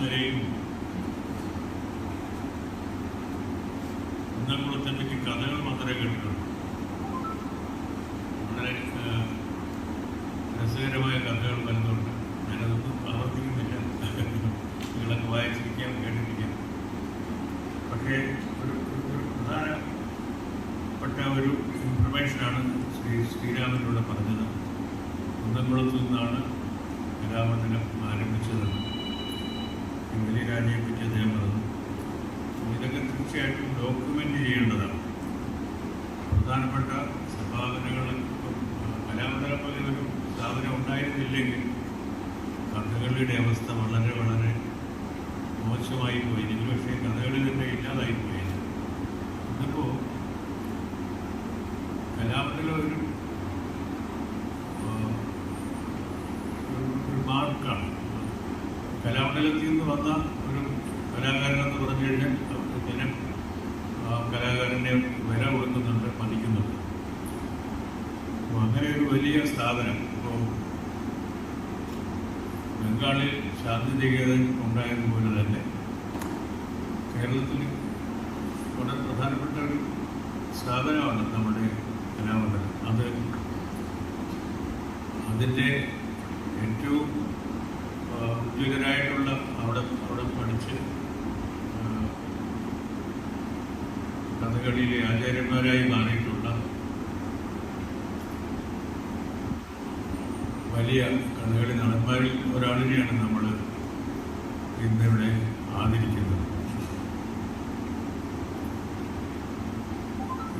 നിലയിൽ കുന്നംകുളത്തെ പറ്റി കഥകൾ മാത്രമേ കേട്ടിട്ടുള്ളൂ. വളരെ രസകരമായ കഥകൾ വരുന്നുണ്ട്. ഞാനതൊന്നും ആവർത്തിക്കുന്നില്ല, നിങ്ങളൊക്കെ വായിച്ചിരിക്കാം, കേട്ടിരിക്കാം. പക്ഷേ ഒരു പ്രധാനപ്പെട്ട ഒരു ഇൻഫർമേഷനാണ് ശ്രീരാമനിലൂടെ പറഞ്ഞത്. കുന്നംകുളത്തു നിന്നാണ് കലാമണ്ഡലം ആരംഭിച്ചത്. വലിയ രാജയെപ്പറ്റി അദ്ദേഹം പറഞ്ഞു. ഇതൊക്കെ തീർച്ചയായിട്ടും ഡോക്യുമെൻ്റ് ചെയ്യേണ്ടതാണ്. പ്രധാനപ്പെട്ട സംഭാവനകൾ കലാമണ്ഡലം പോലെ ഒരു സ്ഥാപനം ഉണ്ടായിരുന്നില്ലെങ്കിൽ കഥകളിയുടെ അവസ്ഥ വളരെ വളരെ മോശമായി പോയിരുന്നു. പക്ഷേ കഥകളി തന്നെ ഇല്ലാതായി പോയത്. ഇന്നിപ്പോൾ കലാമണ്ഡലം ഒരു മാർക്കാണ്. കലാമണ്ഡലത്തിൽ നിന്ന് വന്ന ഒരു കലാകാരനെന്ന് പറഞ്ഞു കഴിഞ്ഞാൽ ജനം കലാകാരനെ വില കൊടുക്കുന്നുണ്ട്, മതിക്കുന്നുണ്ട്. അപ്പോൾ അങ്ങനെ ഒരു വലിയ സ്ഥാപനം ഇപ്പോൾ ബംഗാളിൽ ശാന്തിനികേതൻ ഉണ്ടായതുപോലെ തന്നെ കേരളത്തിൽ വളരെ പ്രധാനപ്പെട്ട ഒരു സ്ഥാപനമാണ് നമ്മുടെ കലാമണ്ഡലം. അതിൻ്റെ ഏറ്റവും ഉജ്ജ്വലരായിട്ടുള്ള അവിടെ പഠിച്ച് കഥകളിയിലെ ആചാര്യന്മാരായി മാറിയിട്ടുള്ള വലിയ കഥകളി നടന്മാരിൽ ഒരാളിനെയാണ് നമ്മൾ ഇന്നിവിടെ ആദരിക്കുന്നത്.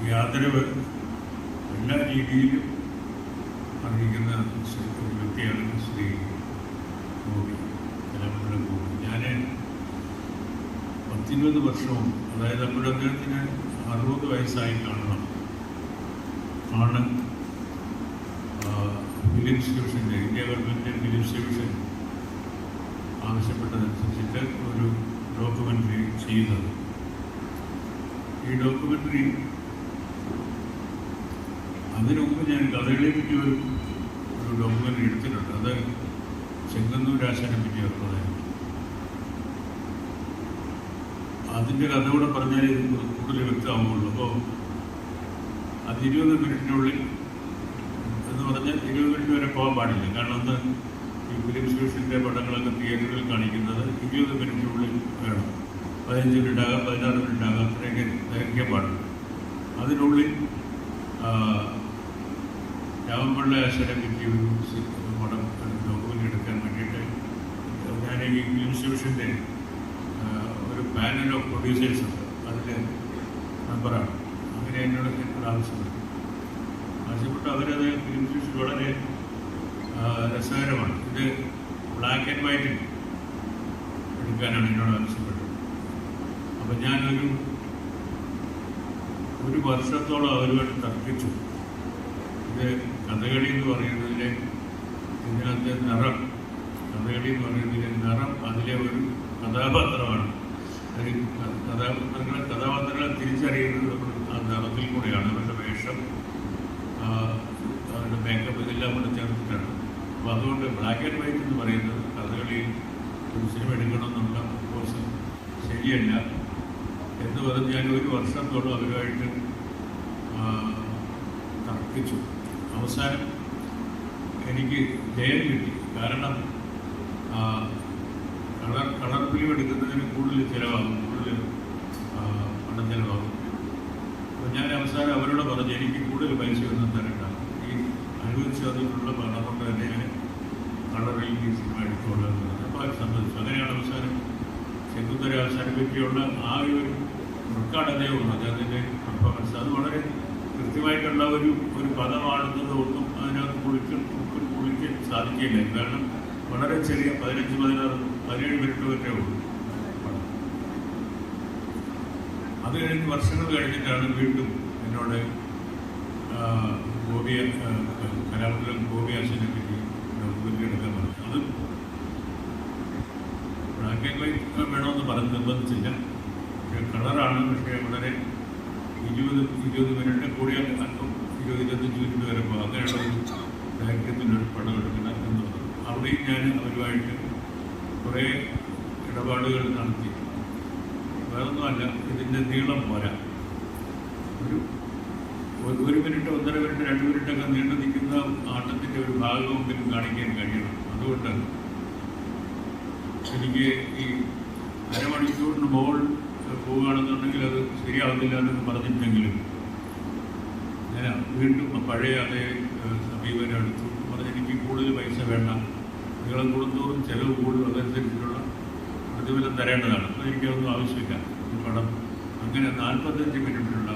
ഈ ആദരവ് എല്ലാ രീതിയിലും അറിയിക്കുന്ന ഒരു വ്യക്തിയാണ് ശ്രീ ഗോപി, കലാമണ്ഡലം ഗോപി. ഞാൻ 10-20 വർഷവും, അതായത് നമ്മുടെ അദ്ദേഹത്തിന് 60 വയസ്സായി കാണണം ആണ് ഫിലിംസ് ഡിവിഷൻ്റെ, ഇന്ത്യ ഗവൺമെൻറ് ഫിലിംസ് ഡിവിഷൻ ആവശ്യപ്പെട്ടതനുസരിച്ചിട്ട് ഒരു ഡോക്യുമെൻ്ററി ചെയ്യുന്നത്. ഈ ഡോക്യുമെൻ്ററി അതിനു മുമ്പ് ഞാൻ കഥകളെ പറ്റി ഒരു ഡോക്യുമെൻ്ററി എടുത്തിട്ടുണ്ട്. അത് ചെങ്ങന്നൂർ ആശാനെ പറ്റി ഉള്ളതായിരുന്നു. അതിൻ്റെ കഥ കൂടെ പറഞ്ഞാൽ ഇത് കൂടുതൽ വ്യക്തമാവുള്ളൂ. അപ്പോൾ അത് 20 മിനിറ്റിനുള്ളിൽ എന്ന് പറഞ്ഞാൽ 20 മിനിറ്റ് വരെ പോകാൻ പാടില്ല. കാരണം അന്ന് ഈ ഫിലിം ഡിവിഷൻ്റെ പടങ്ങളൊക്കെ തിയേറ്ററിൽ കാണിക്കുന്നത് 20 മിനിറ്റിനുള്ളിൽ വേണം. 15 മിനിറ്റ് ആകാം, 16 മിനിറ്റ് ആകാം, അത്രയൊക്കെ ദൈർഘ്യം പാടുള്ളൂ. അതിനുള്ളിൽ രാമപിള്ള ആശാനെ പറ്റി ഒരു പടം ഡോക്യുമെൻ്റ് എടുക്കാൻ വേണ്ടിയിട്ട് ഞാൻ ഈ ഫിലിം ഡിവിഷൻ്റെ ഒരു പാനൽ ഓഫ് പ്രൊഡ്യൂസേഴ്സ് ഉണ്ട്, അതിൻ്റെ മെമ്പറാണ്. അങ്ങനെ എന്നോട് ആവശ്യപ്പെട്ടു. അവരത് ഫിലിം ഡിവിഷൻ വളരെ രസകരമാണ്. ഇത് ബ്ലാക്ക് ആൻഡ് വൈറ്റിൽ എടുക്കാനാണ് എന്നോട് ആവശ്യപ്പെട്ടത്. അപ്പം ഞാനൊരു വർഷത്തോളം അവരുമായിട്ട് തർക്കിച്ചു. ഇത് കഥകളി എന്ന് പറയുന്നതിലെ ഇതിനകത്തെ നിറം, കഥകളി എന്ന് പറയുന്നതിലെ നിറം അതിലെ ഒരു കഥാപാത്രമാണ്. കഥാപാത്രങ്ങളെ തിരിച്ചറിയുന്നത് നമ്മൾ ആ നിറത്തിൽ കൂടെയാണ്. അവരുടെ വേഷം, അവരുടെ മേക്കപ്പ്, ഇതെല്ലാം കൂടെ ചേർത്തിട്ടാണ്. അപ്പോൾ അതുകൊണ്ട് ബ്ലാക്ക് ആൻഡ് വൈറ്റ് എന്ന് പറയുന്നത് കഥകളിയിൽ ഒരു സിനിമ എടുക്കണമെന്നുള്ള പ്രപ്പോസൽ ശരിയല്ല എന്ന് പറഞ്ഞ് ഞാൻ 1 വർഷത്തോളം അവരുമായിട്ട് തർക്കിച്ചു. അവസാനം എനിക്ക് ജയം കിട്ടി. കാരണം കളർ ഫിലിം എടുക്കുന്നതിന് കൂടുതൽ ചിലവാകും, കൂടുതൽ പണം ചിലവാകും. അപ്പോൾ ഞാൻ അവസാനം അവരോട് പറഞ്ഞു, എനിക്ക് കൂടുതൽ പൈസ ഒന്നും തരണ്ട, ഈ അനുവദിച്ചു തന്നിട്ടുള്ള പണം കൊണ്ട് തന്നെ ഞാൻ കളറിൽ ഈ സിനിമ എടുത്തോളാം എന്ന് പറഞ്ഞു. അപ്പോൾ അത് സംബന്ധിച്ചു. അങ്ങനെയാണ് അവസാനം ചെങ്ങന്നൂർ ആശാനെ പറ്റിയുള്ള ആ ഒരു റെക്കോർഡ് അതേ ഉള്ളൂ. അദ്ദേഹത്തിൻ്റെ പെർഫോമൻസ് അത് വളരെ കൃത്യമായിട്ടുള്ള ഒരു പദമാണെന്നത് ഒന്നും അതിനകത്ത് കുളിക്കാൻ സാധിക്കില്ല. കാരണം വളരെ ചെറിയ 15, 16, 17 മിനിറ്റ് വരെ ഉള്ളൂ. അത് കഴിഞ്ഞ് വർഷങ്ങൾ കഴിഞ്ഞിട്ടാണ് വീണ്ടും എന്നോട് കലാമണ്ഡലം ഗോപി ആശാനെ പറ്റി ഡോക്യുമെൻ്ററി എടുക്കാൻ പറഞ്ഞു. അത് ബ്ലാക്ക് ആൻഡ് വൈറ്റ് വേണമെന്ന് പറഞ്ഞ് നിർബന്ധിച്ചില്ല. പക്ഷേ കളറാണ്. പക്ഷേ വളരെ 20 മിനിറ്റ് കൂടിയാൽ അല്പം 20-25 മിനിറ്റ് വരെ പോകും. അങ്ങനെയുള്ള ഒരു ദൈർഘ്യത്തിലൊരു പടം എടുക്കണം എന്ന് പറഞ്ഞു. അവിടെയും ഞാൻ അവരുമായിട്ട് കുറേ ഇടപാടുകൾ നടത്തി. വേറൊന്നുമല്ല, ഇതിൻ്റെ നീളം പോരാ. ഒരു മിനിറ്റ്, 1.5 മിനിറ്റ്, 2 മിനിറ്റൊക്കെ നീണ്ടു നിൽക്കുന്ന ആട്ടത്തിൻ്റെ ഒരു ഭാഗമെങ്കിലും കാണിക്കാൻ കഴിയണം. അതുകൊണ്ട് എനിക്ക് ഈ അരമണിക്കൂറിന് മുകളിൽ പോവുകയാണെന്നുണ്ടെങ്കിൽ അത് ശരിയാവുന്നില്ല എന്നൊക്കെ പറഞ്ഞിട്ടെങ്കിലും ഞാൻ വീണ്ടും പഴയ അതേ സമീപനം എടുത്തു. എനിക്ക് കൂടുതൽ പൈസ വേണ്ട, നീളം കൂടുന്തോറും ചിലവ് കൂടും, അതനുസരിച്ചിട്ടുള്ള പ്രതിഫലം തരേണ്ടതാണ്. അപ്പോൾ എനിക്കതൊന്നും ആവശ്യമില്ല. ഈ പടം അങ്ങനെ 45 മിനിറ്റിലുള്ള